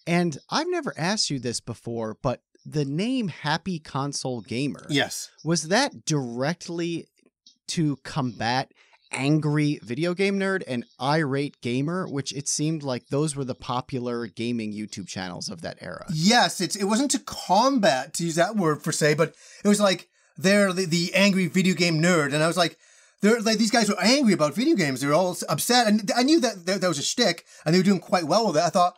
And I've never asked you this before, but the name HappyConsoleGamer. Yes. Was that directly to combat angry video game nerd and irate gamer, which it seemed like those were the popular gaming YouTube channels of that era? Yes, it wasn't to combat, to use that word per se, but it was like they're the angry video game nerd, and I was like, they're like, these guys were angry about video games. They were all upset, and I knew that was a shtick, and they were doing quite well with it. I thought,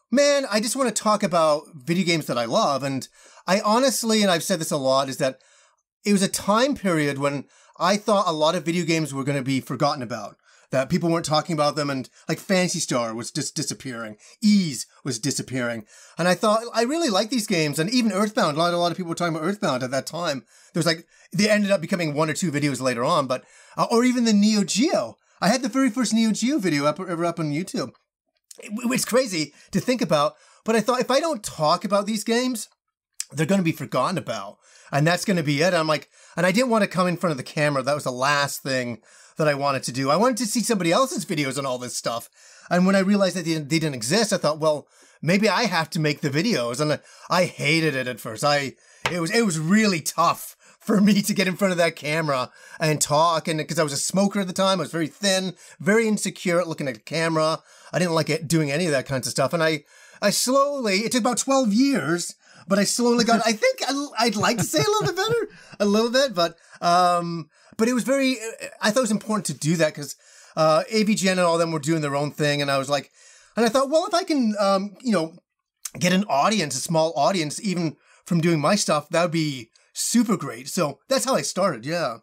man, I just want to talk about video games that I love, and I honestly, and I've said this a lot, is that it was a time period when I thought a lot of video games were going to be forgotten about, that people weren't talking about them, and like Phantasy Star was just disappearing. Ease was disappearing. And I thought, I really like these games, and even Earthbound, a lot of people were talking about Earthbound at that time. There was like, they ended up becoming 1 or 2 videos later on, but, or even the Neo Geo. I had the very first Neo Geo video ever up on YouTube. It's crazy to think about, but I thought, if I don't talk about these games, they're going to be forgotten about. And that's going to be it. I'm like, and I didn't want to come in front of the camera. That was the last thing that I wanted to do. I wanted to see somebody else's videos on all this stuff. And when I realized that they didn't exist, I thought, well, maybe I have to make the videos. And I hated it at first. It was really tough for me to get in front of that camera and talk. And because I was a smoker at the time, I was very thin, very insecure at looking at the camera. I didn't like doing any of that kinds of stuff. And I slowly, it took about 12 years, but I slowly got, I think I'd like to say a little bit, but it was very, I thought it was important to do that because AVGN and all them were doing their own thing. And I was like, and I thought, well, if I can, get an audience, a small audience, even from doing my stuff, that would be super great. So that's how I started. Yeah.